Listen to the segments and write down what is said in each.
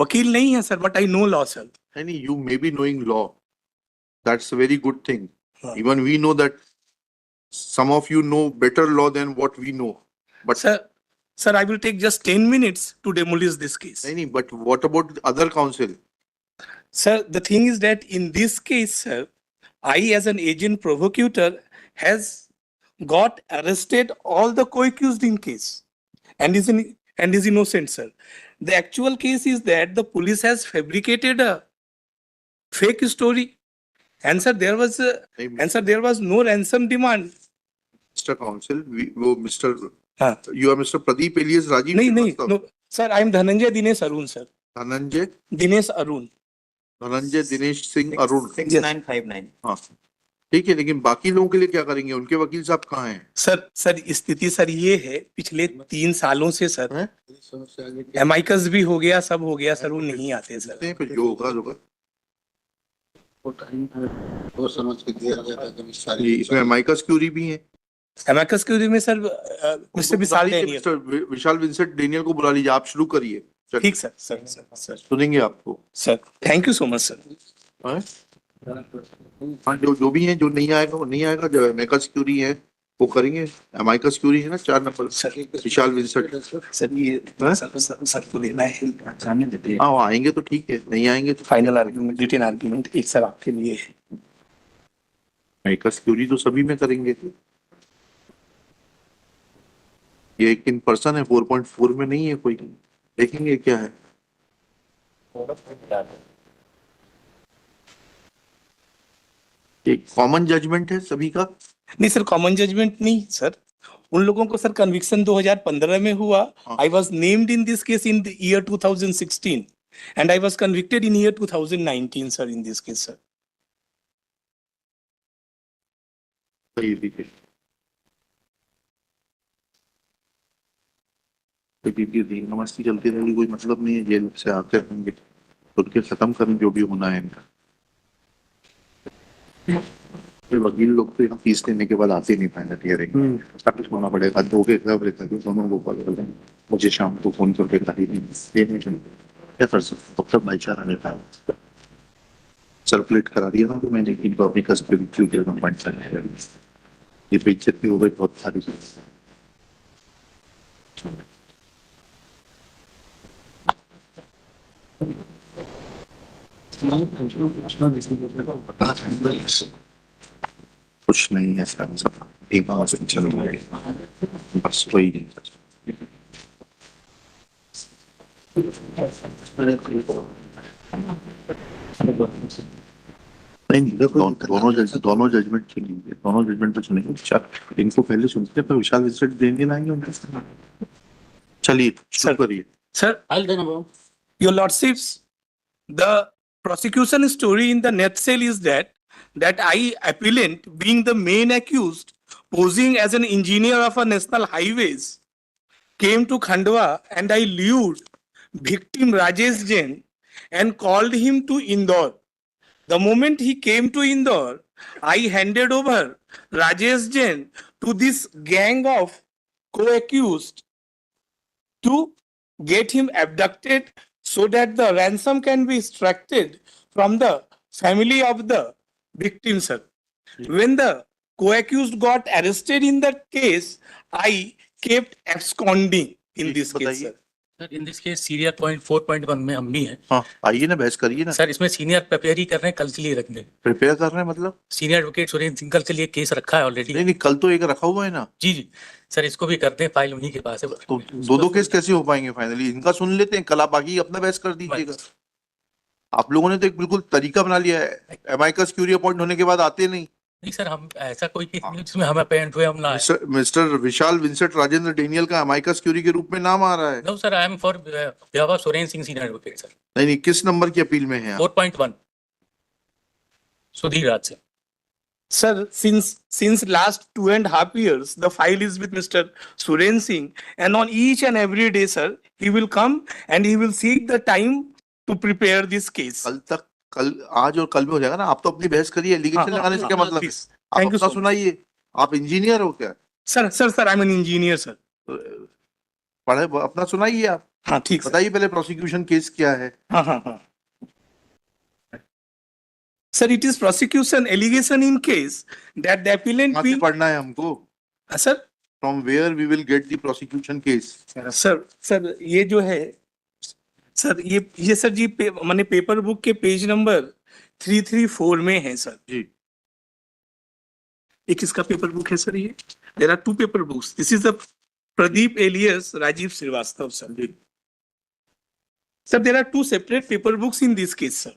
वकील नहीं है sir, but I know law sir. नहीं, you may be knowing law. That's a very good thing. हाँ. Even we know that some of you know better law than what we know. But Sir, I will take just 10 minutes to demolish this case. नहीं, but what about the other counsel? Sir, the thing is that in this case, sir, I as an agent provocateur has got arrested all the co-accused in case and is innocent, sir. The actual case is that the police has fabricated a fake story, and sir, there was no ransom demand. Mr. Counsel, Mr. हाँ. You are Mr. Pradeep alias Rajiv. नहीं, no, sir, I am Dhananjay Dinesh Arun, sir. Dhananjay Dinesh Arun. Dhananjay Dinesh Singh Arun. 6959. हाँ, ठीक है, लेकिन बाकी लोगों के लिए क्या करेंगे? उनके वकील साहब कहाँ हैं? सर स्थिति सर ये है, पिछले 3 सालों से सर एमाइकस भी हो गया, सब हो गया सर, वो नहीं आते सर. फिर जो होगा वो समझ के दिया जाता है. सारी इसमें एमाइकस क्यूरी भी है. एमाइकस क्यूरी में सर मिस्टर विशाल Daniel, mister Vishal Vincent Daniel को बुला लीजिए. आप शुरू करिए. ठीक सर. सुनेंगे आपको sir. Thank you so much sir. हाँ, जो भी है, जो नहीं आएगा वो नहीं आएगा. जो एमाइकस क्यूरी है वो करेंगे. एमाइकस क्यूरी है ना 4 नंबर सर. विशाल विंसेंट. सर ये सर को लेना है, जाने देते हैं. हाँ, वो आएंगे तो ठीक है, नहीं आएंगे तो फाइनल आर्गुमेंट, रिटन आर्गुमेंट एक सर आपके लिए है. एमाइकस क्यूरी तो सभी में करेंगे. ये एक इन पर्सन है, 4.4 में नहीं है कोई. देखेंगे क्या है. एक कॉमन जजमेंट है सभी का. नहीं सर, कॉमन जजमेंट नहीं सर. उन लोगों को सर कन्विक्शन 2015 में हुआ. I was named in this case in the year 2016 and I was convicted in year 2019 sir, in this case sir. ठीक है. नमस्ते चलती रहेगी, कोई मतलब नहीं है. जेल से आते रहेंगे तो उनके खत्म करें जो भी होना है इनका. वकील लोग तो फीस देने के बाद आते नहीं फाइनल हियरिंग. कुछ होना पड़ेगा. 2 के खिलाफ रहता है, दोनों को कॉल कर मुझे शाम को फोन करके क्या कर सकते. तब तक भाईचारा रहता है. सर्कुलेट करा दिया था तो मैंने इनको अपनी कस्टडी ये बेइज्जत भी हो गई बहुत सारी. कुछ नहीं है सर, सब एक बार से चल रहा है, बस वही नहीं. दोनों जजमेंट सुनेंगे. दोनों जजमेंट पे सुनेंगे. चार इनको पहले सुनते हैं, फिर विशाल विंसेंट देने लाएंगे उनके. चलिए शुरू करिए. Sir, your lordships, the prosecution story in the nutshell is that I, appellant, being the main accused, posing as an engineer of a national highways, came to Khandwa and I lured victim Rajesh Jain and called him to Indore. The moment he came to Indore, I handed over Rajesh Jain to this gang of co-accused to get him abducted so that the ransom can be extracted from the family of the victim, sir. When the co-accused got arrested in that case, I kept absconding in this case, sir. Sir in this case senior point 4.1 में हम भी हैं. हाँ, आइए ना, बहस करिए ना. सर इसमें सीनियर प्रिपेयर ही कर रहे हैं, कल के लिए रख दें. प्रिपेयर कर रहे हैं मतलब? सीनियर एडवोकेट सुरेंद्र सिंह कल के लिए केस रखा है ऑलरेडी. नहीं, कल तो एक रखा हुआ है ना. जी सर, इसको भी करते हैं, फाइल उन्हीं के पास है. तो 2 केस कैसे हो पाएंगे फाइनली? इनका सुन लेते हैं कल, आप बाकी अपना बहस कर दीजिएगा. आप लोगों ने तो एक बिल्कुल तरीका बना लिया है. एमाइकस क्यूरी अपॉइंट होने के बाद आते नहीं सर. हम ऐसा कोई केस नहीं जिसमें हम अपॉइंट हुए हम ना आए. Mister Vishal Vincent Rajendra Daniel का एमाइकस क्यूरी के रूप में नाम आ रहा है. No sir, I am for behalf of Surendra Singh senior advocate sir. नहीं, किस नंबर की अपील में है? 4.1 सुधीर राज से. Sir, since last 2.5 years, the file is with Mr. Suren Singh, and on each and every day, sir, he will come and he will seek the time to prepare this case. कल आज और कल में हो जाएगा ना. आप तो अपनी बहस करिए. एलिगेशन लगाने से क्या मतलब है? आप अपना सुनाइए. आप इंजीनियर हो क्या? Sir, I'm an engineer, sir. पढ़े अपना सुनाइए आप. हाँ ठीक सर। बताइए पहले प्रोसिक्यूशन केस क्या है? हाँ हाँ हाँ sir, it is prosecution allegation in case that the appellant कहाँ से बी पढ़ना है हमको? Sir. From where we will get the prosecution case? Sir ये जो है सर, ये सर जी माने पेपर बुक के पेज नंबर 334 में है सर। जी एक इसका पेपर बुक है सर, ये there are two paper books, this is the Pradeep alias Rajeev Shrivastava sir. Sir there are two separate paper books in this case sir.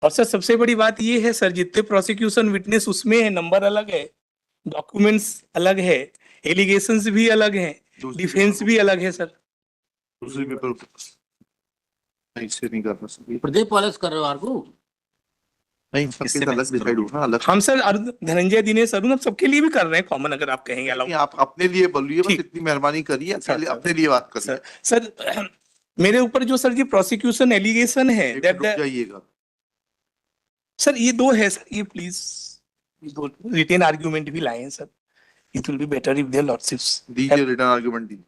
और सर सबसे बड़ी बात ये है सर, जितने प्रोसिक्यूशन विटनेस उसमें है नंबर अलग है, डॉक्यूमेंट्स अलग है, एलिगेशंस भी अलग हैं, डिफेंस भी अलग है सर। दूसरे पेपर नहीं से नहीं करना सर, प्रदीप पॉलिश कर रहे हो आरकू? नहीं सबके अलग डिसाइड होना अलग। हम सर धनंजय दिनेश अरुण अब सबके लिए भी कर रहे हैं कॉमन, अगर आप कहेंगे अलाउ। नहीं, आप अपने लिए बोलिए बस, ठीक। इतनी मेहरबानी करिए, सर, पहले सर। अपने लिए बात करिए। सर मेरे ऊपर जो सर जी प्रोसिक्यूशन एलिगेशन है एक that रुक the- जाइएगा। सर ये दो है सर, ये प्लीज दो रिटेन आर्ग्यूमेंट भी लाए हैं sir, it will be better if their lordships. दीजिए रिटर्न आर्गुमेंट दीजिए।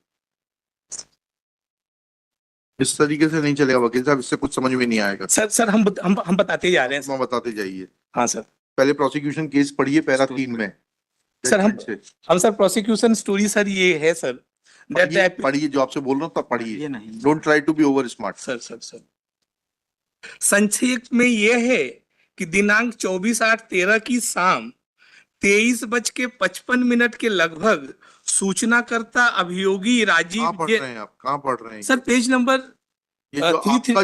इस तरीके से नहीं चलेगा वकील साहब, इससे कुछ समझ में नहीं आएगा। सर हम बताते जा रहे हैं हम बताते जाइए। हाँ सर। पहले प्रोसिक्यूशन केस पढ़िए पैरा 3 में। सर से हम सर प्रोसिक्यूशन स्टोरी सर ये है सर that पढ़िए the- पढ़िए, जो आपसे बोल रहा हूँ तब पढ़िए, ये नहीं। Don't try to be over smart. Sir संक्षेप में यह है कि दिनांक 24/8/13 की शाम 23:55 के लगभग सूचनाकर्ता अभियोगी कहाँ राजीव पढ़ रहे हैं आप, कहाँ पढ़ रहे हैं? सर पेज नंबर ये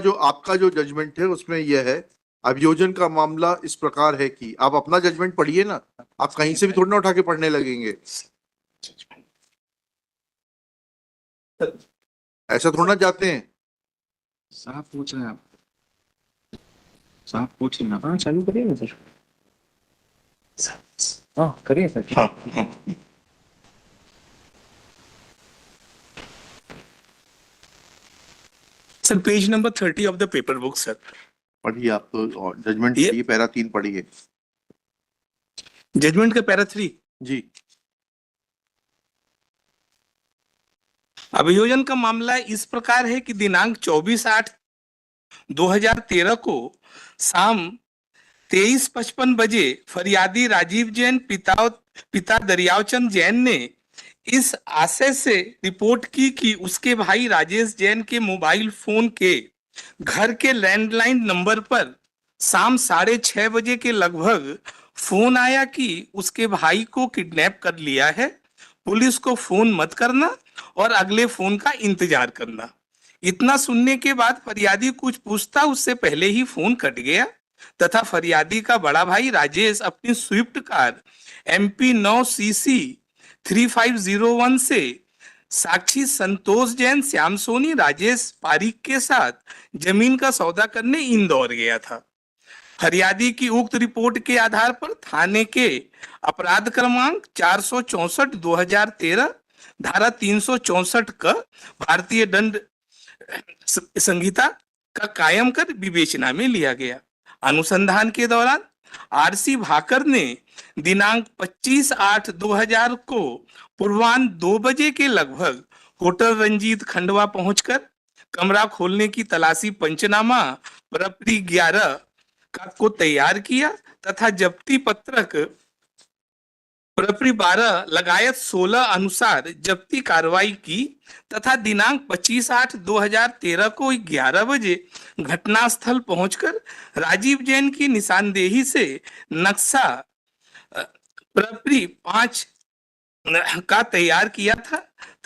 जो आपका जो जजमेंट है उसमें यह है, अभियोजन का मामला इस प्रकार है कि, आप अपना जजमेंट पढ़िए ना, आप कहीं से भी थोड़ी ना उठा के पढ़ने लगेंगे, ऐसा थोड़ा ना जाते हैं। साहब पूछ रहे हैं आप, साहब पूछ रहे हैं। हाँ चालू करिए ना सर। हाँ करिए सर। हाँ sir page number 30 of the paper book sir. पढ़िए आप तो जजमेंट ये- पढ़िए, पैरा 3 पढ़िए जजमेंट का पैरा 3। जी। अभियोजन का मामला इस प्रकार है कि दिनांक 24/8/2013 को शाम 23:55 बजे फरियादी राजीव जैन पिता दरियावचंद जैन ने इस आशय से रिपोर्ट की कि उसके भाई राजेश जैन के मोबाइल फोन के घर के लैंडलाइन नंबर पर शाम 6:30 बजे के लगभग फोन आया कि उसके भाई को किडनैप कर लिया है, पुलिस को फोन मत करना और अगले फोन का इंतजार करना। इतना सुनने के बाद फरियादी कुछ पूछता उससे पहले ही फोन कट गया तथा फरियादी का बड़ा भाई राजेश अपनी स्विफ्ट कार MP 9 CC 3501 से साक्षी संतोष जैन, श्याम सोनी, राजेश पारिक के साथ जमीन का सौदा करने इंदौर गया था। फरियादी की उक्त रिपोर्ट के आधार पर थाने के अपराध क्रमांक 464/2013 धारा 364 का भारतीय दंड संहिता का कायम कर विवेचना में लिया गया। अनुसंधान के दौरान RC भाकर ने दिनांक 25/8/2000 को पूर्वाह्न 2 बजे के लगभग होटल रंजीत खंडवा पहुंचकर कमरा खोलने की तलाशी पंचनामा प्रपरी 11 को तैयार किया तथा जब्ती पत्रक प्रपरी 12 लगायत 16 अनुसार जब्ती कार्रवाई की तथा दिनांक 25/8/2013 को 11 बजे घटनास्थल पहुंचकर राजीव जैन की निशानदेही से नक्शा प्रपरी 5 का तैयार किया था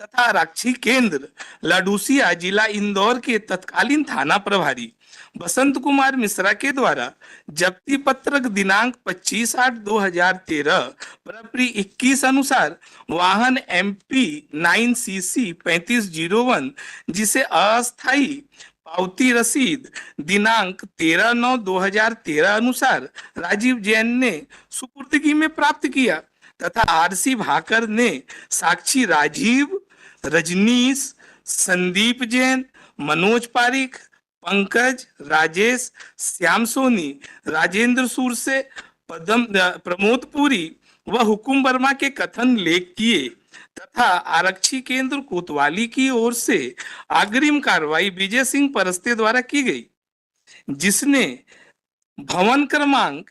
तथा आरक्षी केंद्र लाडूसिया जिला इंदौर के तत्कालीन थाना प्रभारी बसंत कुमार मिश्रा के द्वारा जब्ती पत्रक दिनांक 25/8/2013 प्रपरी 21 अनुसार वाहन MP 9 CC 3501 जिसे अस्थायी पावती रसीद दिनांक 13/9/2013 अनुसार राजीव जैन ने सुपुर्दगी में प्राप्त किया तथा RC भाकर ने साक्षी राजीव, रजनीश, संदीप जैन, मनोज पारिक, पंकज, राजेश, श्याम सोनी, राजेंद्र सूरसे, प्रमोद पुरी वह हुकुम वर्मा के कथन लेख किए तथा आरक्षी केंद्र कोतवाली की ओर से अग्रिम कार्रवाई विजय सिंह परस्ते द्वारा की गई, जिसने भवन क्रमांक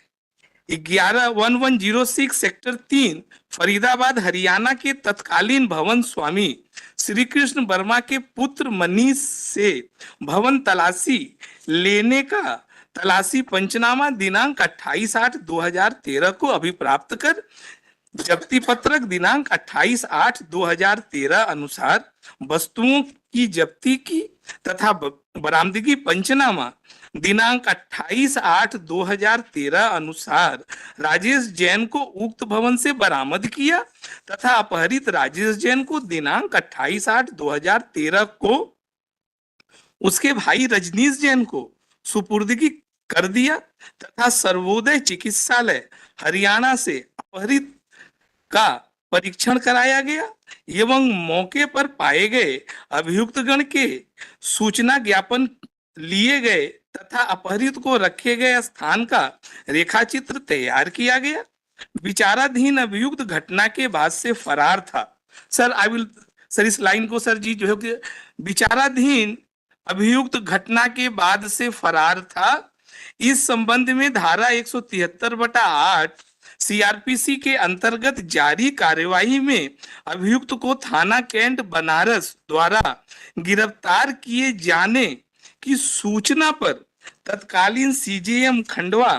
11 सेक्टर 3 फरीदाबाद हरियाणा के तत्कालीन भवन स्वामी श्री कृष्ण वर्मा के पुत्र मनीष से भवन तलाशी लेने का तलाशी पंचनामा दिनांक 28/8/2013 को अभिप्राप्त कर जब्ती पत्रक दिनांक 28/8/2013 अनुसार वस्तुओं की जब्ती की तथा बरामदगी पंचनामा दिनांक 28/8/2013 अनुसार राजेश जैन को उक्त भवन से बरामद किया तथा अपहरित राजेश जैन को दिनांक 28/8/2013 को उसके भाई रजनीश जैन को सुपुर्दगी कर दिया तथा सर्वोदय चिकित्सालय हरियाणा से अपहरित का परीक्षण कराया गया एवं मौके पर पाए गए अभियुक्तगण के सूचना ज्ञापन लिए गए तथा अपहरित को रखे गए स्थान का रेखाचित्र तैयार किया गया। विचाराधीन अभियुक्त घटना के बाद से फरार था। सर इस लाइन को सर जी जो है कि विचाराधीन अभियुक्त घटना के बाद से फरार था, इस संबंध में धारा 173/8 सीआरपीसी के अंतर्गत जारी कार्यवाही में अभियुक्त को थाना कैंट बनारस द्वारा गिरफ्तार किए जाने की सूचना पर तत्कालीन सीजेएम खंडवा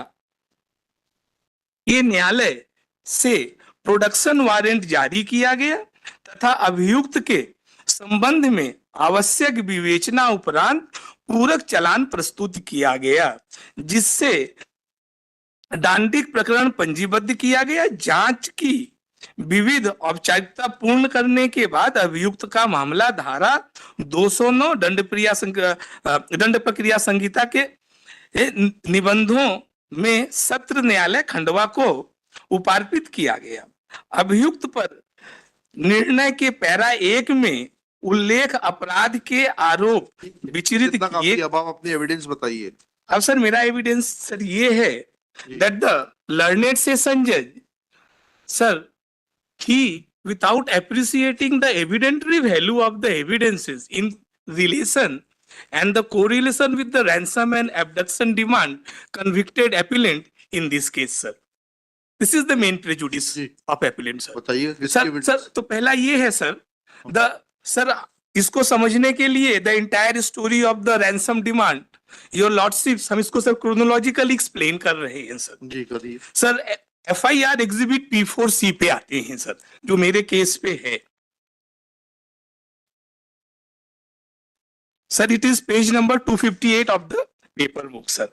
के न्यायालय से प्रोडक्शन वारंट जारी किया गया तथा अभियुक्त के संबंध में आवश्यक विवेचना उपरांत पूरक चालान प्रस्तुत किया गया, जिससे दांडिक प्रकरण पंजीबद्ध किया गया। जांच की विविध औपचारिकता पूर्ण करने के बाद अभियुक्त का मामला धारा 209 दंड प्रक्रिया संहिता के निबंधों में सत्र न्यायालय खंडवा को उपार्पित किया गया। अभियुक्त पर निर्णय के पैरा 1 में उल्लेख अपराध के आरोप विचरित जितना काफी, किए। अब आप अपनी एविडेंस बताइए। अब सर मेरा एविडेंस सर ये है that the learned session judge, sir, he without appreciating the evidentiary value of the evidences in relation and the correlation with the ransom and abduction demand convicted appellant in this case, sir. This is the main prejudice जी। of appellant, sir. बताइए sir तो पहला ये है sir sir इसको समझने के लिए the entire story of the ransom demand your lordships हम इसको सर क्रोनोलॉजिकली एक्सप्लेन कर रहे हैं सर। जी करिए। सर एफआईआर एग्जिबिट P4C पे आते हैं सर, जो मेरे केस पे है sir. It is page number 258 of the paper book sir.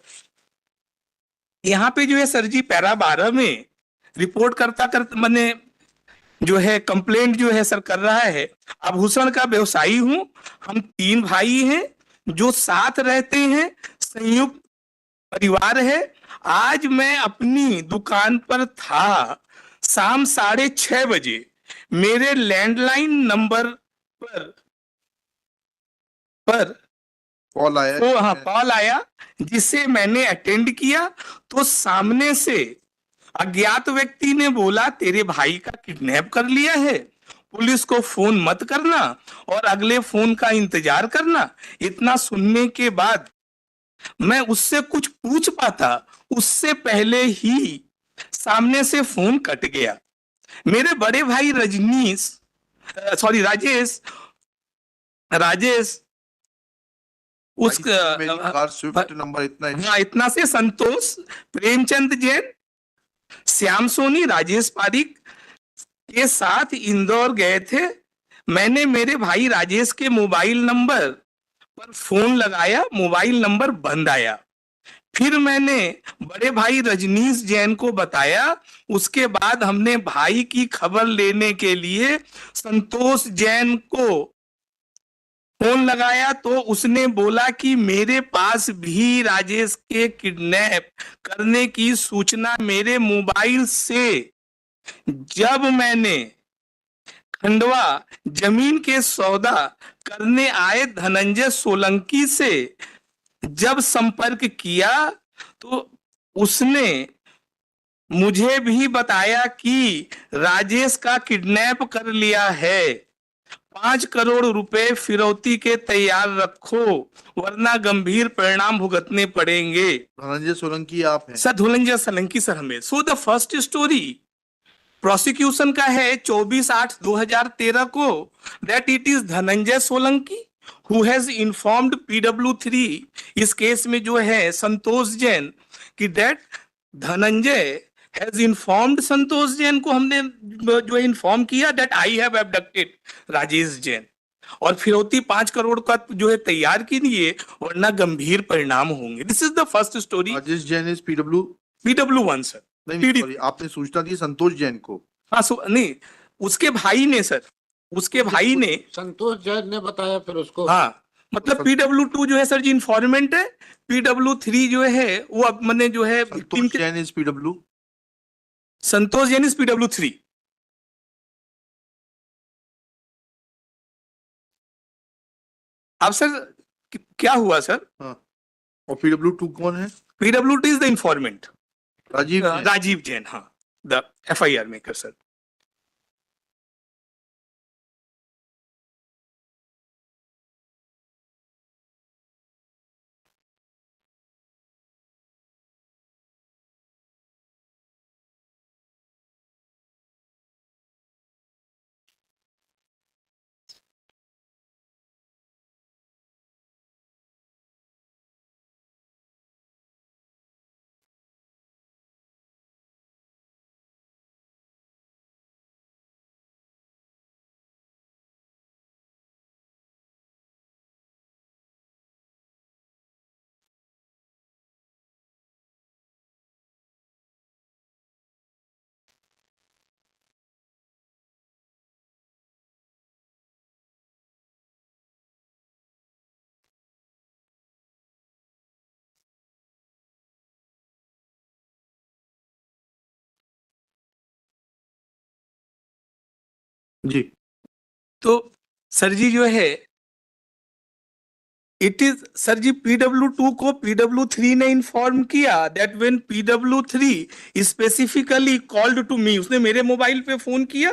यहाँ पे जो है सर जी पैरा 12 में रिपोर्ट करता मैंने जो है कंप्लेंट जो है सर कर रहा है, आभूषण का व्यवसायी हूं, हम 3 भाई हैं जो साथ रहते हैं, संयुक्त परिवार है। आज मैं अपनी दुकान पर था, शाम 6:30 बजे मेरे लैंडलाइन नंबर पर कॉल आया। कॉल आया जिसे मैंने अटेंड किया तो सामने से अज्ञात व्यक्ति ने बोला तेरे भाई का किडनैप कर लिया है, पुलिस को फोन मत करना और अगले फोन का इंतजार करना। इतना सुनने के बाद मैं उससे कुछ पूछ पाता उससे पहले ही सामने से फोन कट गया। मेरे बड़े भाई राजेश उस कार स्विफ्ट नंबर इतना है। हाँ इतना से संतोष, प्रेमचंद जैन, श्याम सोनी, राजेश पारिक के साथ इंदौर गए थे। मैंने मेरे भाई राजेश के मोबाइल नंबर पर फोन लगाया, मोबाइल नंबर बंद आया। फिर मैंने बड़े भाई रजनीश जैन को बताया। उसके बाद हमने भाई की खबर लेने के लिए संतोष जैन को फोन लगाया तो उसने बोला कि मेरे पास भी राजेश के किडनैप करने की सूचना मेरे मोबाइल से। जब मैंने खंडवा जमीन के सौदा करने आए धनंजय सोलंकी से जब संपर्क किया तो उसने मुझे भी बताया कि राजेश का किडनैप कर लिया है, 5 करोड़ रुपए फिरौती के तैयार रखो वरना गंभीर परिणाम भुगतने पड़ेंगे। धनंजय सोलंकी आप हैं? सर धुलंजय सोलंकी सर हमें। So the first story prosecution का है 24/8/2013 को that it is Dhananjay Solanki who has informed PW3, इस केस में जो है संतोष जैन, कि दैट धनंजय हैज इन्फॉर्म्ड संतोष जैन को हमने जो इन्फॉर्म किया that I have abducted Rajesh Jain, और फिरौती 5 करोड़ का जो है तैयार कीजिए वरना गंभीर परिणाम होंगे। This is the first story. Rajesh Jain is PW? PW1 sir. नहीं सॉरी, आपने सूचना दी संतोष जैन को? हाँ नहीं, उसके भाई ने सर, उसके भाई ने, संतोष जैन ने बताया फिर उसको। हाँ मतलब PW2 जो है सर जी इंफॉर्मेंट है, PW3 जो है वो अब मैंने जो है victim Santosh Jain is PW? Santosh Jain is PW3। अब सर क्या हुआ सर? हाँ, और PW2 कौन है? PW2 is the informant Rajeev Jain. Rajeev Jain, हाँ द FIR मेकर सर। जी। तो सर जी जो है it is sir ji PW2 को PW3 ने इन्फॉर्म किया that when PW3 specifically called to me, उसने मेरे मोबाइल पे फोन किया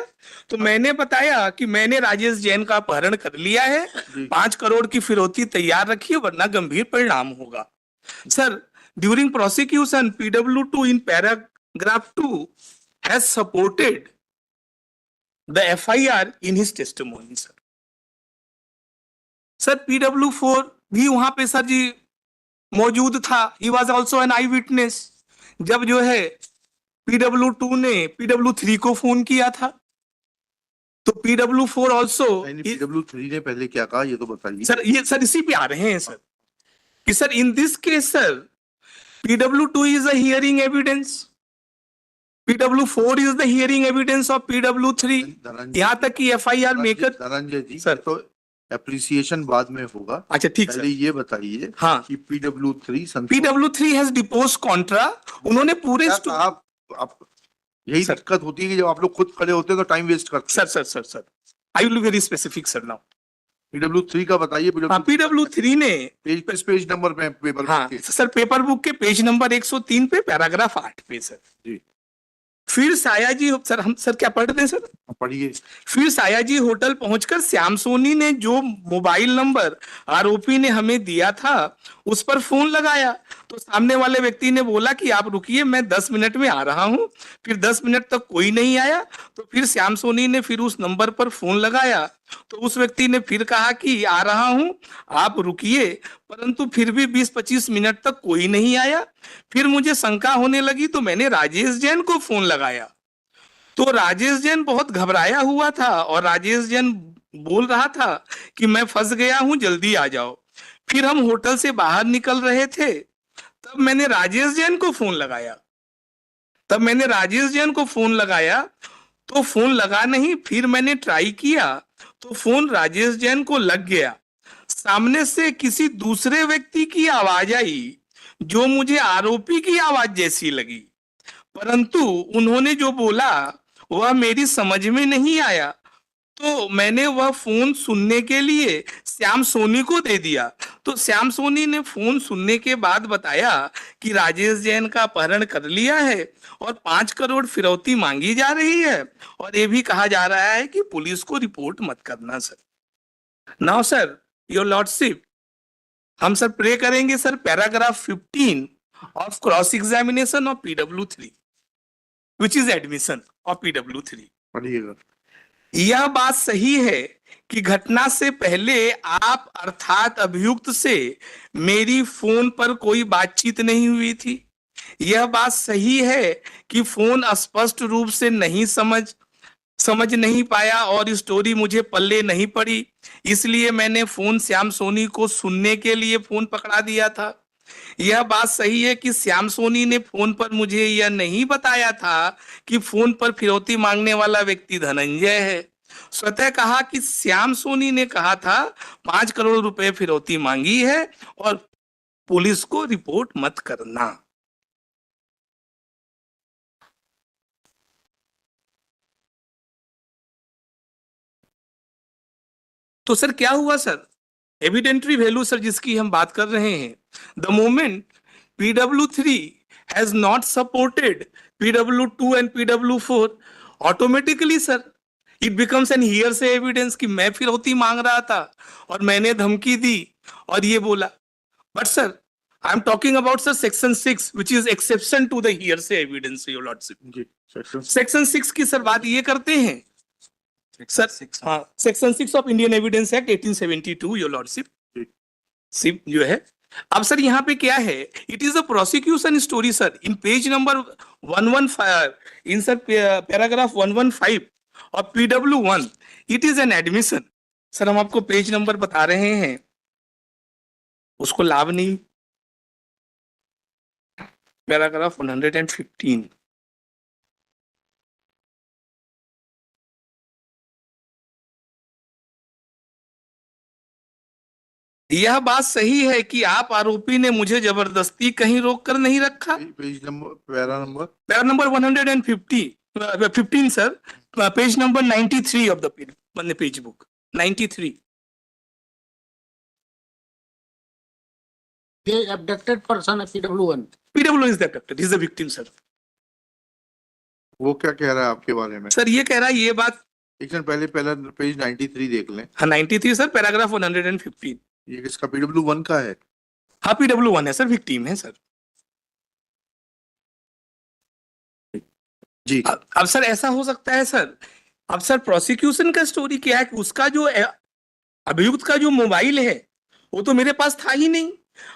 तो मैंने बताया कि मैंने राजेश जैन का अपहरण कर लिया है, 5 करोड़ की फिरौती तैयार रखिए वरना गंभीर परिणाम होगा। Sir during prosecution PW2 in paragraph 2 has supported the FIR in his testimony. Sir PW4 भी वहां पे सर जी मौजूद था, he was also an I witness. जब जो है PW2 ने PW3 को फोन किया था तो PW4 ऑल्सो। PW3 ने पहले क्या कहा ये तो बताइए सर ये सर इसी पे आ रहे हैं सर कि sir in this case sir PW2 is a hearing evidence, PW4 is the hearing evidence of PW3, यहाँ तक कि FIR मेकर। धनंजय जी सर तो एप्रिसिएशन बाद में होगा। अच्छा ठीक पहले सर। ये बताइए हाँ कि PW3 PW3 has depots Contra, उन्होंने पूरे आप यही सर। दिक्कत होती है कि जब आप लोग खुद खड़े होते हैं तो टाइम वेस्ट करते हैं। Sir I will be very specific sir now. PW3 का बताइए। हाँ PW3 ने पेज किस पेज नंबर पे पेपर हाँ सर पेपर बुक के पेज नंबर 103 पे पैराग्राफ 8 पे सर। जी। फिर सायाजी सर, हम सर क्या पढ़ते हैं सर? पढ़िए। फिर सायाजी होटल पहुंचकर श्याम सोनी ने जो मोबाइल नंबर आरोपी ने हमें दिया था उस पर फोन लगाया तो सामने वाले व्यक्ति ने बोला कि आप रुकिए मैं 10 मिनट में आ रहा हूं। फिर 10 मिनट तक कोई नहीं आया तो फिर श्याम सोनी ने फिर उस नंबर पर फोन लगाया तो उस व्यक्ति ने फिर कहा कि आ रहा हूं आप रुकिए, परंतु फिर भी 20-25 मिनट तक कोई नहीं आया। फिर मुझे शंका होने लगी तो मैंने राजेश जैन को फोन लगाया तो राजेश जैन बहुत घबराया हुआ था और राजेश जैन बोल रहा था कि मैं फंस गया हूं जल्दी आ जाओ। फिर हम होटल से बाहर निकल रहे थे तब मैंने राजेश जैन को फोन लगाया तो फोन लगा नहीं। फिर मैंने ट्राई किया तो फोन राजेश जैन को लग गया। सामने से किसी दूसरे व्यक्ति की आवाज आई जो मुझे आरोपी की आवाज जैसी लगी, परंतु उन्होंने जो बोला वह मेरी समझ में नहीं आया तो मैंने वह फोन सुनने के लिए श्याम सोनी को दे दिया। तो श्याम सोनी ने फोन सुनने के बाद बताया कि राजेश जैन का अपहरण कर लिया है और 5 करोड़ फिरौती मांगी जा रही है, और ये भी कहा जा रहा है कि पुलिस को रिपोर्ट मत करना sir. Now sir, your lordship, हम सर प्रे करेंगे sir paragraph 15 of cross examination of PW3, which is admission of PW3। पढ़िएगा। यह बात सही है कि घटना से पहले आप अर्थात अभियुक्त से मेरी फोन पर कोई बातचीत नहीं हुई थी। यह बात सही है कि फोन स्पष्ट रूप से नहीं समझ नहीं पाया और स्टोरी मुझे पल्ले नहीं पड़ी, इसलिए मैंने फोन श्याम सोनी को सुनने के लिए फोन पकड़ा दिया था। यह बात सही है कि श्याम सोनी ने फोन पर मुझे यह नहीं बताया था कि फोन पर फिरौती मांगने वाला व्यक्ति धनंजय है। स्वतः कहा कि श्याम सोनी ने कहा था 5 करोड़ रुपए फिरौती मांगी है और पुलिस को रिपोर्ट मत करना। तो सर क्या हुआ सर? एविडेंटरी वैल्यू सर जिसकी हम बात कर रहे हैं, the moment PW3 has not supported PW2 and PW4, automatically sir it becomes N hearsay evidence कि मैं फिरौती मांग रहा था और मैंने धमकी दी और ये बोला। But sir I am talking about sir section 6 which is exception to the hearsay evidence, your lordship. जी, सेक्शन 6 की सर बात ये करते हैं सर, हाँ, section 6 of Indian evidence act 1872, your lordship सिप जो है। अब सर यहाँ पे क्या है, it is a prosecution story sir, in page number 115, in sir paragraph 115 और PW1 it is an admission. Sir हम आपको पेज नंबर बता रहे हैं, उसको लाभ नहीं, पैराग्राफ 115। यह बात सही है कि आप आरोपी ने मुझे जबरदस्ती कहीं रोक कर नहीं रखा। Page number, para number 115 sir, page number 93 of the page book 93। ये abducted person है PW1। PW1 is the abducted, is the victim sir। वो क्या कह रहा है आपके बारे में? सर ये कह रहा है ये बात, एक सेकंड पहले पहला पेज 93 देख लें। हाँ 93 सर, पैराग्राफ 115। ये किसका, PW1 का है? हाँ PW1 है सर, विक्टिम है सर। जी। अब सर ऐसा हो सकता है सर, अब सर प्रोसिक्यूशन का स्टोरी क्या है कि उसका जो अभियुक्त का जो मोबाइल है वो तो मेरे पास था ही नहीं।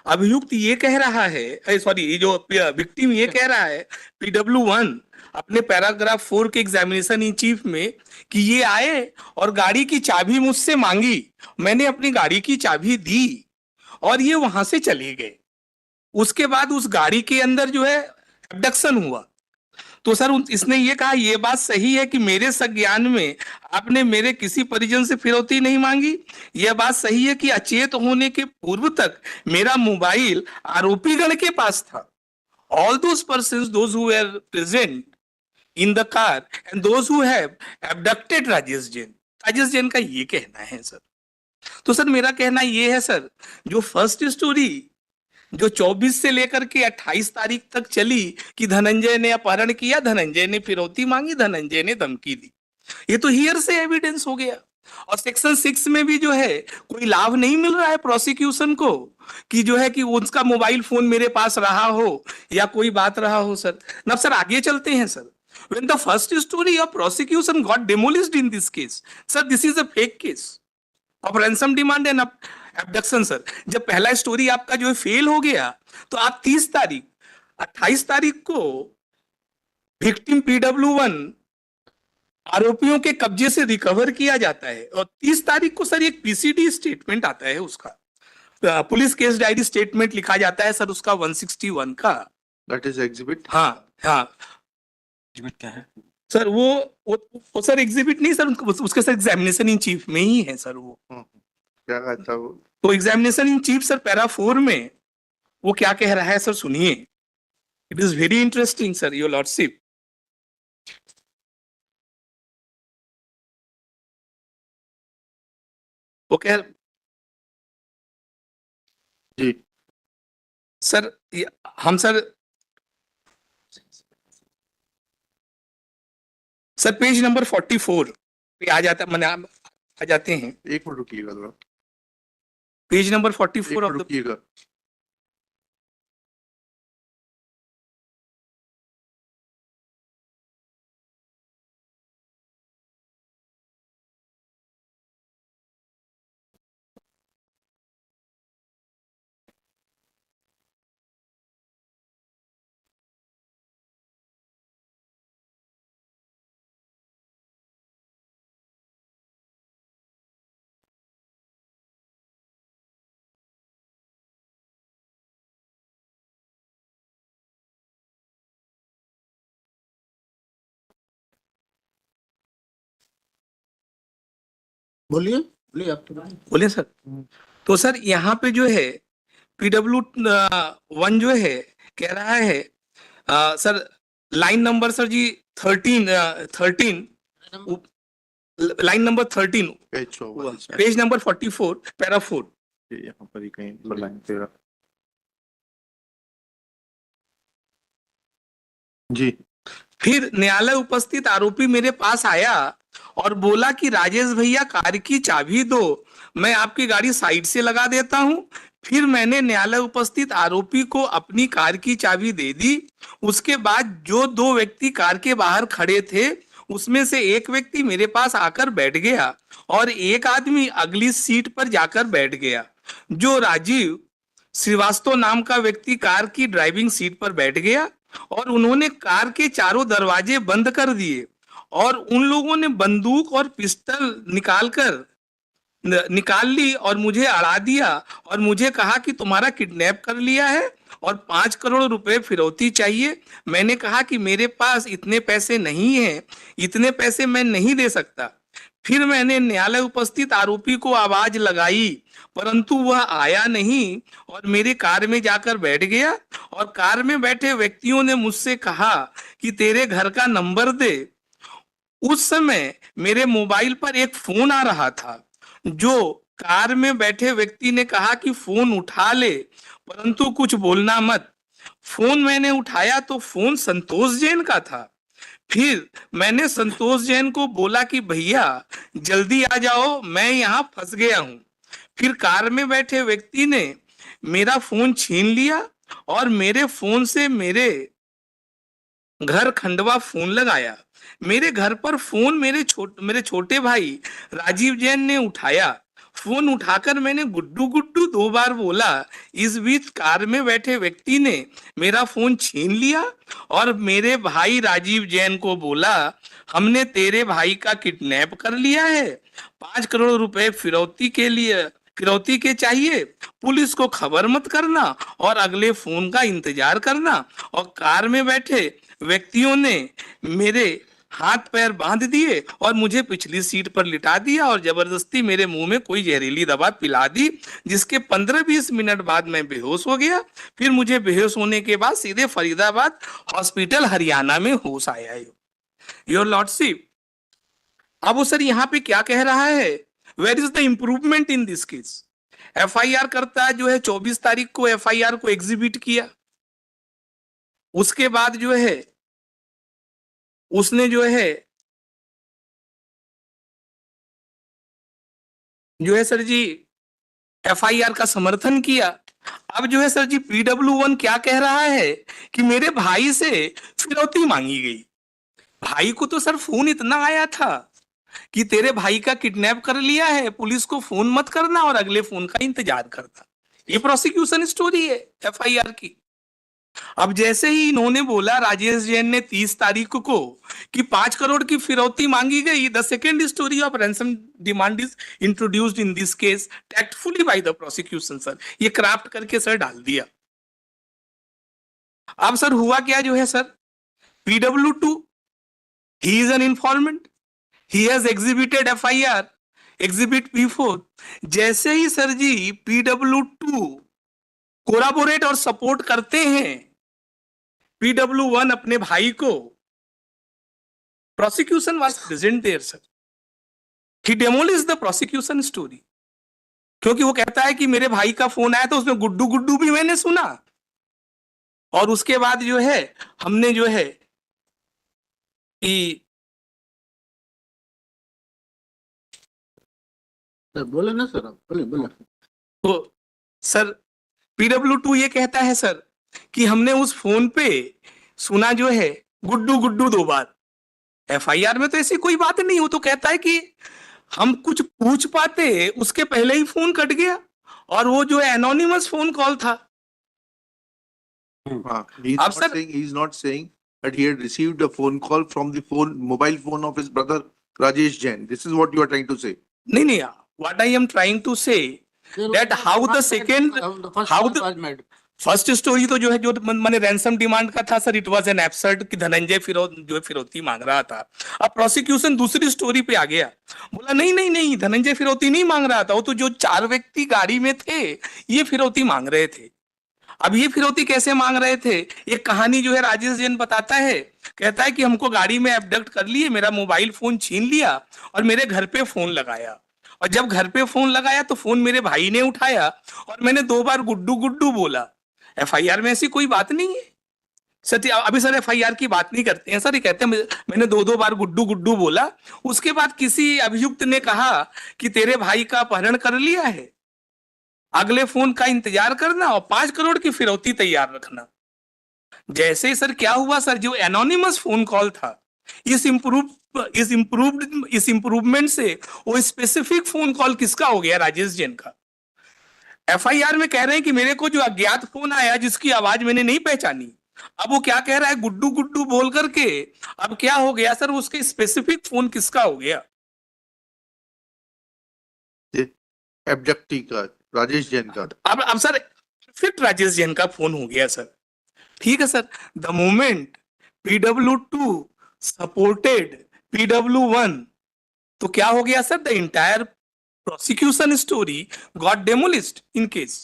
अभियुक्त ये कह रहा है, सॉरी ये जो विक्टिम ये कह रहा है PW1 अपने पैराग्राफ 4 के एग्जामिनेशन इन चीफ में कि ये आए और गाड़ी की चाबी मुझसे मांगी, मैंने अपनी गाड़ी की चाबी दी और ये वहां से चले गए। उसके बाद उस गाड़ी के अंदर जो है एब्डक्शन हुआ। तो सर इसने ये कहा ये बात सही है कि मेरे संज्ञान में आपने मेरे किसी परिजन से फिरौती नहीं मांगी। यह बात सही है कि अचेत होने के पूर्व तक मेरा मोबाइल आरोपीगण के पास था। All those persons, those who were present in the car and those who have abducted Rajesh Jain का ये कहना है सर। तो सर मेरा कहना ये है सर, जो फर्स्ट स्टोरी जो 24 से लेकर के 28 तारीख तक चली कि धनंजय ने अपहरण किया, धनंजय ने फिरौती मांगी, धनंजय ने धमकी दी, ये तो हियर से एविडेंस हो गया। और सेक्शन 6 में भी जो है कोई लाभ नहीं मिल रहा है प्रोसिक्यूशन को कि जो है कि उसका मोबाइल फोन मेरे पास रहा हो या कोई बात रहा हो सर। अब सर आगे चलते हैं sir. When the first story of prosecution got demolished in this case, sir, this is a fake case of ransom demand and abduction sir. जब पहला स्टोरी आपका जो है फेल हो गया तो आप 28 तारीख को विक्टिम PW1 आरोपियों के कब्जे से रिकवर किया जाता है और 30 तारीख को सर एक PCD स्टेटमेंट आता है, उसका पुलिस केस डायरी स्टेटमेंट लिखा जाता है सर उसका 161 का। That is exhibit. हाँ हाँ एग्जिबिट क्या है सर, वो सर एग्जिबिट नहीं सर, उसके सर एग्जामिनेशन इन चीफ में ही है सर वो। क्या कहता वो? तो examination in chief sir para 4 में वो क्या कह रहा है सर सुनिए, it is very interesting sir your lordship. वो कह जी सर हम सर पेज नंबर 44 पे आ जाता मैंने आ जाते हैं। एक मिनट रुकिएगा थोड़ा, पेज नंबर एक 44 मिनट ऑफ द रुकिएगा। बोलिए बोलिए आप तो बोले सर। तो सर यहाँ पे जो है पीडब्ल्यू 1 जो है कह रहा है सर लाइन नंबर सर जी 13 line number 13 page 44 page number 44 para 4। यहाँ पर ही कहीं पर लाइन पे जी। फिर न्यायालय उपस्थित आरोपी मेरे पास आया और बोला कि राजेश भैया कार की चाबी दो, मैं आपकी गाड़ी साइड से लगा देता हूं। फिर मैंने न्यायालय उपस्थित आरोपी को अपनी कार की चाबी दे दी। उसके बाद जो दो व्यक्ति कार के बाहर खड़े थे उसमें से एक व्यक्ति मेरे पास आकर बैठ गया और एक आदमी अगली सीट पर जाकर बैठ गया। जो राजीव श्रीवास्तव नाम का व्यक्ति कार की ड्राइविंग सीट पर बैठ गया और उन्होंने कार के चारों दरवाजे बंद कर दिए और उन लोगों ने बंदूक और पिस्टल निकाल ली और मुझे अड़ा दिया और मुझे कहा कि तुम्हारा किडनैप कर लिया है और 5 करोड़ रुपए फिरौती चाहिए। मैंने कहा कि मेरे पास इतने पैसे नहीं हैं, इतने पैसे मैं नहीं दे सकता। फिर मैंने न्यायालय उपस्थित आरोपी को आवाज लगाई परंतु वह आया नहीं और मेरे कार में जाकर बैठ गया और कार में बैठे व्यक्तियों ने मुझसे कहा कि तेरे घर का नंबर दे। उस समय मेरे मोबाइल पर एक फोन आ रहा था। जो कार में बैठे व्यक्ति ने कहा कि फोन उठा ले परंतु कुछ बोलना मत। फोन मैंने उठाया तो फोन संतोष जैन का था। फिर मैंने संतोष जैन को बोला कि भैया जल्दी आ जाओ, मैं यहाँ फंस गया हूँ। फिर कार में बैठे व्यक्ति ने मेरा फोन छीन लिया और मेरे फोन से मेरे घर खंडवा फोन लगाया। मेरे घर पर फोन मेरे छोटे भाई राजीव जैन ने उठाया। फोन उठाकर मैंने गुड्डू गुड्डू 2 बार बोला। इस बीच कार में बैठे व्यक्ति ने मेरा फोन छीन लिया और मेरे भाई राजीव जैन को बोला हमने तेरे भाई का किडनैप कर लिया है, 5 करोड़ रुपए फिरौती के चाहिए, पुलिस को खबर मत करना और अगले फोन का इंतजार करना। और कार में बैठे व्यक्तियों ने मेरे हाथ पैर बांध दिए और मुझे पिछली सीट पर लिटा दिया और जबरदस्ती मेरे मुंह में कोई जहरीली दवा पिला दी, जिसके 15-20 मिनट बाद मैं बेहोश हो गया। फिर मुझे बेहोश होने के बाद सीधे फरीदाबाद हॉस्पिटल हरियाणा में होश आया। योर लॉर्डशिप, अब वो सर यहाँ पे क्या कह रहा है, where is the improvement in this case. FIR करता है जो है 24 तारीख को एफआईआर को एग्जीबिट किया। उसके बाद जो है उसने जो है सर जी एफआईआर का समर्थन किया। अब जो है सर जी PW1 क्या कह रहा है कि मेरे भाई से फिरौती मांगी गई। भाई को तो सर फोन इतना आया था कि तेरे भाई का किडनैप कर लिया है, पुलिस को फोन मत करना और अगले फोन का इंतजार करना। ये प्रोसिक्यूशन स्टोरी है एफआईआर की। अब जैसे ही इन्होंने बोला राजेश जैन ने 30 तारीख को कि 5 करोड़ की फिरौती मांगी गई, the second story of ransom demand is introduced in this case tactfully by the prosecution. Sir ये क्राफ्ट करके सर डाल दिया। अब सर हुआ क्या जो है sir, PW2 he is an informant, he has exhibited FIR exhibit P4। जैसे ही सर जी PW2 कोराबोरेट और सपोर्ट करते हैं PW1 अपने भाई को, prosecution was present there sir, he demolished the prosecution story क्योंकि वो कहता है कि मेरे भाई का फोन आया तो उसमें गुड्डू गुड्डू भी मैंने सुना, और उसके बाद जो है हमने जो है कि सर बोले ना सर, आप बोले बोले। तो सर PW2 ये कहता है सर कि हमने उस फोन पे सुना जो है गुड्डू गुड्डू 2 बार। FIR में तो ऐसी कोई बात नहीं, वो तो कहता है कि हम कुछ पूछ पाते उसके पहले ही फोन कट गया, और वो जो है एनोनिमस फोन कॉल था। He's अब not sir- saying, he's not saying that he had received a phone call from the mobile phone of his brother Rajesh Jain. This is what you are trying to say. नहीं नहीं, what I am trying to say that how the second how the first story तो जो है जो मैंने ransom demand का था sir, it was an absurd कि धनंजय जो है फिरौती मांग रहा था। अब प्रोसिक्यूशन दूसरी स्टोरी पे आ गया, बोला नहीं नहीं नहीं धनंजय फिरौती नहीं मांग रहा था, वो तो जो 4 व्यक्ति गाड़ी में थे ये फिरौती मांग रहे थे। अब ये फिरौती कैसे मांग रहे थे, एक कहानी जो है राजेश जैन बताता है, कहता है कि हमको गाड़ी में एबडक्ट कर लिए, मेरा मोबाइल फोन छीन लिया और मेरे घर पे फोन लगाया, और जब घर पे फोन लगाया तो फोन मेरे भाई ने उठाया और मैंने 2 बार गुड्डू गुड्डू बोला। FIR में ऐसी कोई बात नहीं है सर। अभी सर FIR की बात नहीं करते हैं सर, ये कहते हैं मैंने 2 बार गुड्डू गुड्डू बोला। उसके बाद किसी अभियुक्त ने कहा कि तेरे भाई का अपहरण कर लिया है, अगले फोन का इंतजार करना और 5 करोड़ की फिरौती तैयार रखना। जैसे ही सर क्या हुआ सर, जो एनोनिमस फोन कॉल था, इस इंप्रूवमेंट से वो स्पेसिफिक फोन कॉल किसका हो गया, राजेश जैन का। FIR में कह रहे हैं कि मेरे को जो अज्ञात फोन आया जिसकी आवाज मैंने नहीं पहचानी, अब वो क्या कह रहा है गुड्डू गुड्डू बोल करके, अब क्या हो गया सर, उसके स्पेसिफिक फोन किसका हो गया। Abductee का, राजेश जैन का। अब सर फिट राजेश जैन का फोन हो गया सर, ठीक है sir. The moment PW2 supported PW1, तो क्या हो गया sir, the entire prosecution story got demolished in case.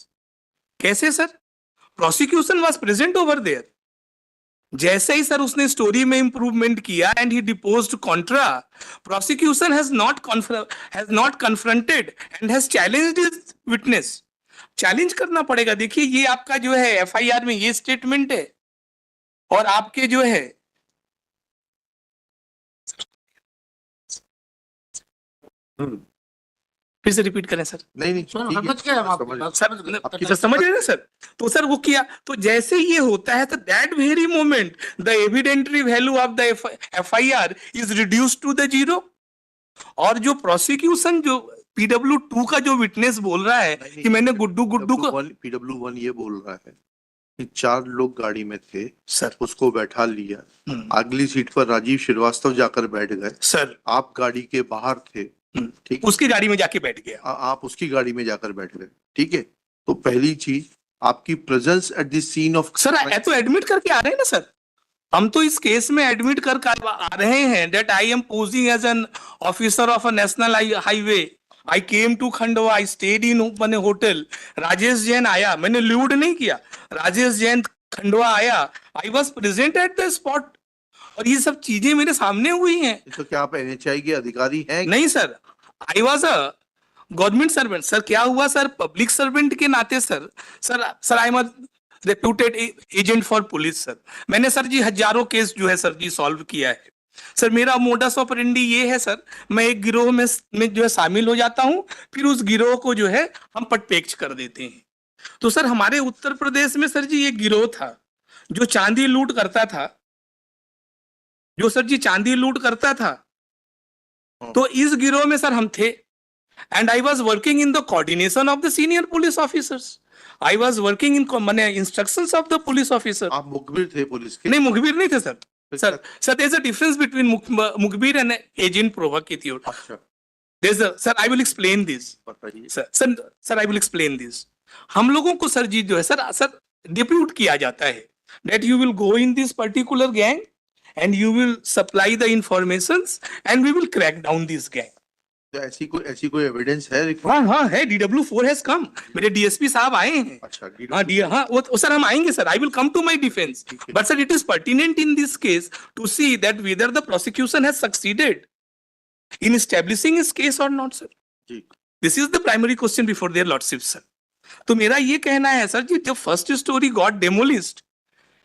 कैसे sir, prosecution was present over there. जैसे ही सर उसने स्टोरी में इंप्रूवमेंट किया and he deposed contra, prosecution has not confronted and has challenged his witness. Challenge करना पड़ेगा। देखिए ये आपका जो है FIR में ये स्टेटमेंट है, और आपके जो है फिर से रिपीट करें सर। नहीं नहीं सर ठीक है, समझ गए हम आपकी समझ- बात, सर समझ गए। आपकी सर समझ रहे ना सर, तो सर वो किया, तो जैसे ये होता है तो that very moment the evidentiary value of the FIR is reduce to the 0, और जो प्रोसिक्यूशन जो PW2 का जो विटनेस बोल रहा है नहीं, कि मैंने गुड्डू गुड्डू को, PW1 ये बोल रहा है कि 4 लोग गाड़ी में थे, सर उसको बैठा लिया, अगली सीट पर राजीव श्रीवास्तव जाकर बैठ गए, सर आप गाड़ी के बाहर थे, ठीक, उसकी गाड़ी में जाके बैठ गया। आप उसकी गाड़ी में जाकर बैठ गए, ठीक है। तो पहली चीज आपकी presence at the scene of sir तो एडमिट करके आ रहे हैं ना सर, हम तो इस केस में एडमिट कर आ रहे हैं that I am posing as an officer of a national highway, I came to Khandwa, I stayed in मैंने होटल, राजेश जैन आया, मैंने ल्यूड नहीं किया, राजेश जैन खंडवा आया, I was present at the spot, और ये सब चीजें मेरे सामने हुई हैं। तो क्या आप NHI के अधिकारी हैं? नहीं sir, I was a government servant. Sir क्या हुआ सर, पब्लिक सर्वेंट के नाते sir I am a reputed agent for police sir. मैंने सर जी हजारों केस जो है सर जी सॉल्व किया है सर। मेरा मोडस ऑपरेंडी ये है सर, मैं एक गिरोह में जो है शामिल हो जाता हूं, फिर उस गिरोह को जो है हम पटपेक्ष कर देते हैं। तो सर हमारे उत्तर प्रदेश में सर जी एक गिरोह था जो चांदी लूट करता था, जो सर जी चांदी लूट करता था। तो इस गिरोह में सर हम थे, and I was working in the coordination of the senior police officers, I was working in मैंने instructions of the police officer. आप मुखबिर थे पुलिस के? नहीं मुखबिर नहीं थे sir. Sir there is a difference between मुखबिर एंड एजेंट प्रोवोकेटिव। अच्छा, there is sir, I will explain this बताइए। Sir I will explain this. हम लोगों को सर जी जो है सर डिप्यूट किया जाता है that you will go in this particular gang and you will supply the informations and we will crack down this gang. तो ऐसी कोई एविडेंस है? हाँ है, DW4 has come, मेरे DSP साहब आए हैं। अच्छा, हाँ वो सर हम आएंगे sir, I will come to my defense, but sir it is pertinent in this case to see that whether the prosecution has succeeded in establishing his case or not sir. ठीक। This is the primary question before their lordship sir. तो मेरा ये कहना है sir जी, जब first story got डेमोलिस्ड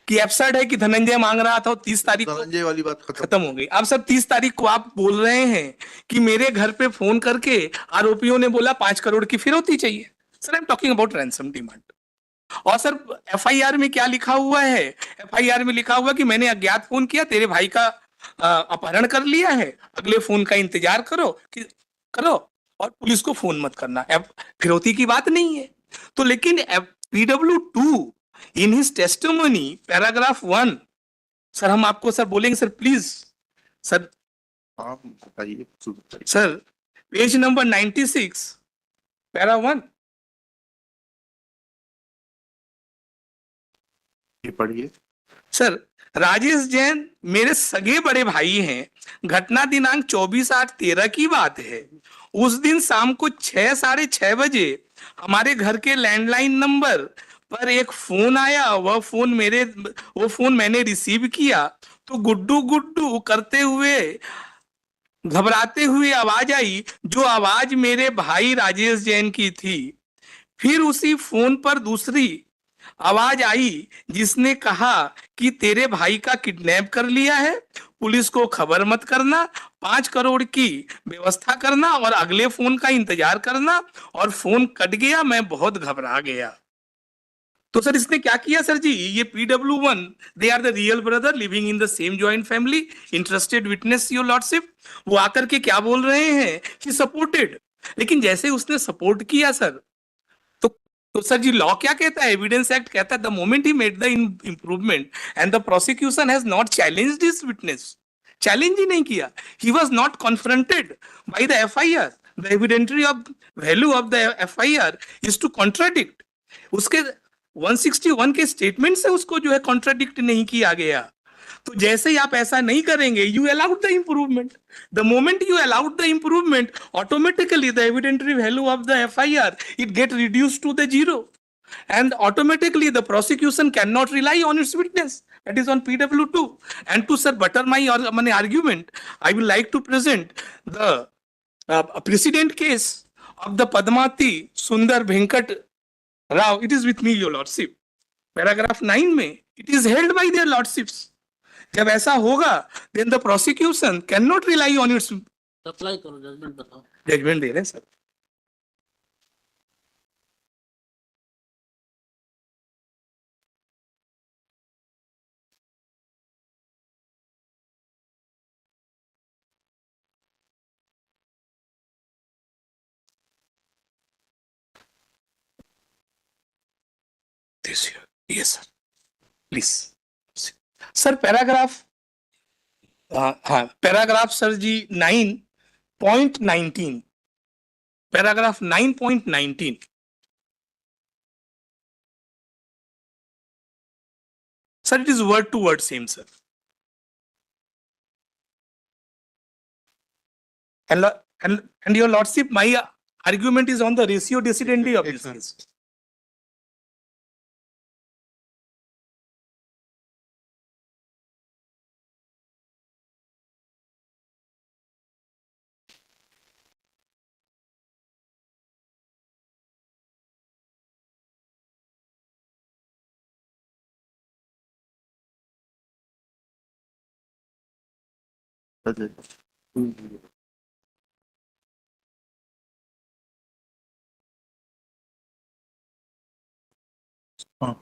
कि absurd है कि धनंजय मांग रहा था और 30 तारीख को धनंजय वाली बात खत्म हो गई। अब सर 30 तारीख को आप बोल रहे हैं कि मेरे घर पे फोन करके आरोपियों ने बोला 5 करोड़ की फिरौती चाहिए। Sir I am talking about ransom demand. और सर एफआईआर में क्या लिखा हुआ है? एफआईआर में लिखा हुआ कि मैंने अज्ञात फोन किया, तेरे भाई का अपहरण कर लिया है, अगले फोन का इंतजार करो और पुलिस को फोन मत करना। फिरौती की बात नहीं है। तो लेकिन PW2 in his testimony paragraph 1, sir हम आपको सर बोलेंगे सर प्लीज सर, हाँ बताइए सर पेज नंबर 96 पैरा 1, ये पढ़िए। सर राजेश जैन मेरे सगे बड़े भाई हैं। घटना दिनांक 24/8/13 की बात है। उस दिन शाम को 6 साढ़े 6 बजे हमारे घर के लैंडलाइन नंबर पर एक फोन आया। वो फोन मैंने रिसीव किया तो गुड्डू गुड्डू करते हुए घबराते हुए आवाज आई, जो आवाज मेरे भाई राजेश जैन की थी। फिर उसी फोन पर दूसरी आवाज आई जिसने कहा कि तेरे भाई का किडनैप कर लिया है, पुलिस को खबर मत करना, 5 करोड़ की व्यवस्था करना और अगले फोन का इंतजार करना। और फोन कट गया, मैं बहुत घबरा गया। तो सर इसने क्या किया सर जी? ये PW1, they are the real brother living in the same joint family, interested witness your lordship. वो आकर के क्या बोल रहे हैं कि सपोर्टेड। लेकिन जैसे उसने सपोर्ट किया सर, तो सर जी लॉ क्या कहता है? एविडेंस एक्ट कहता है the moment he made the improvement and the prosecution has not challenged his witness, challenge ही नहीं किया, he was not confronted by the FIR, the evidentiary of value of the FIR is to contradict. उसके 161 के statement से उसको जो है contradict नहीं किया गया। तो जैसे ही आप ऐसा नहीं करेंगे, you allowed the improvement. The moment you allowed the improvement, automatically the evidentiary value of the FIR, it get reduced to the 0, and automatically the prosecution cannot rely on its witness. That is on PW2. And to sir butter my argument, I will like to present the precedent case of the Padmati Sundar Venkat Rao. It is with me, your lordship. Paragraph 9 में it is held by their lordships. जब ऐसा होगा then the prosecution cannot rely on its apply करो, judgment बताओ। Judgment दे रहे हैं sir. This here. Yes sir, please sir paragraph, हाँ paragraph sir ji 9.19, paragraph 9.19, sir it is word to word same sir. And your lordship, my argument is on the ratio decidendi of this case. हाँ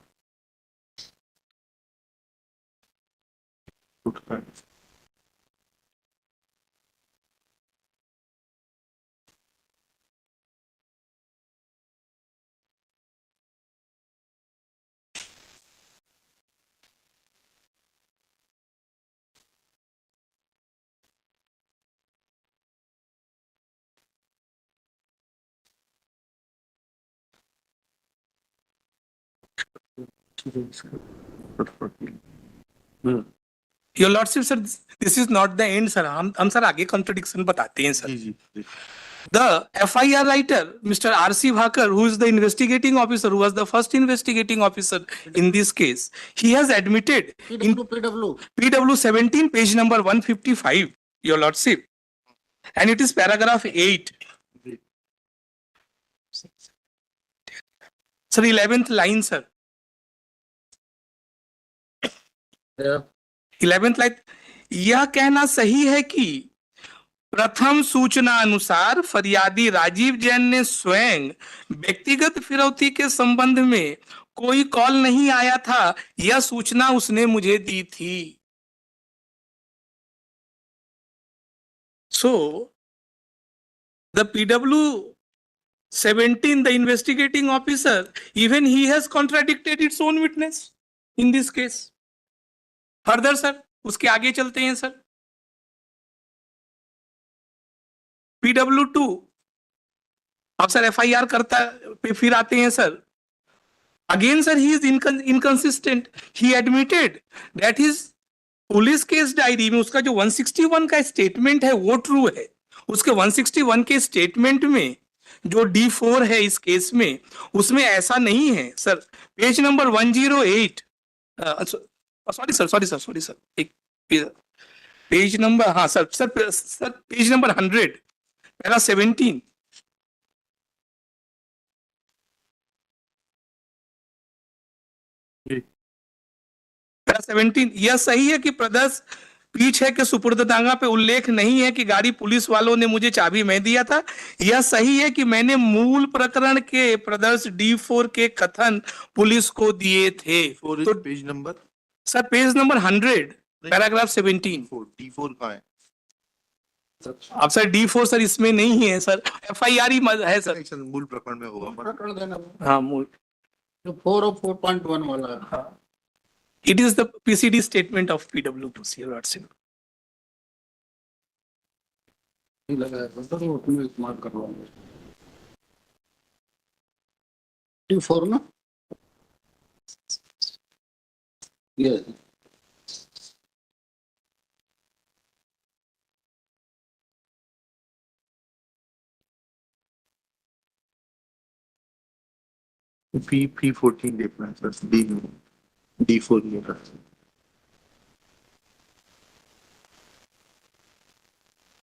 Your lordship sir, this is not the end sir. हम sir आगे contradiction बताते हैं सर। जी जी The FIR writer, Mr. R.C. Bhakar, who is the investigating officer, who was the first investigating officer in this case, he has admitted in PW 17, page number 155, your lordship, and it is paragraph 8. Sir 11th line sir, 11th line, यह कहना सही है कि प्रथम सूचना अनुसार फरियादी राजीव जैन ने स्वयं व्यक्तिगत फिरौती के संबंध में कोई कॉल नहीं आया था, यह सूचना उसने मुझे दी थी। So the PW17, the investigating officer, even he has contradicted its own witness in this case. Further sir, उसके आगे चलते हैं सर। PW2, अब सर FIR करता पे फिर आते हैं sir. Again sir, he is inconsistent. He admitted that his police case diary में उसका जो 161 का स्टेटमेंट है वो ट्रू है। उसके 161 के स्टेटमेंट में जो D4 है इस केस में, उसमें ऐसा नहीं है sir. Page number 108, sorry sir, एक पेज नंबर, हाँ sir page number 100, para 17, para 17, यह सही है कि प्रदर्श पीछे के सुपुर्दतांगा पे उल्लेख नहीं है कि गाड़ी पुलिस वालों ने मुझे चाबी मैं दिया था। यह सही है कि मैंने मूल प्रकरण के प्रदर्श D4 के कथन पुलिस को दिए थे। तो page number sir page number 100, paragraph 17। D4 का है अब सर D4 सर इसमें नहीं है सर, FIR ही है सर। मूल प्रकरण में होगा। प्रकरण देना हाँ मूल, जो 4 और 4.1 वाला है। it is the PCD statement of PW2 Your Lordship. नहीं लगा है तो उसमें इस्तेमाल करवाऊंगा। T4 ना ये P14 देखना है सर, D4 ये करते हैं।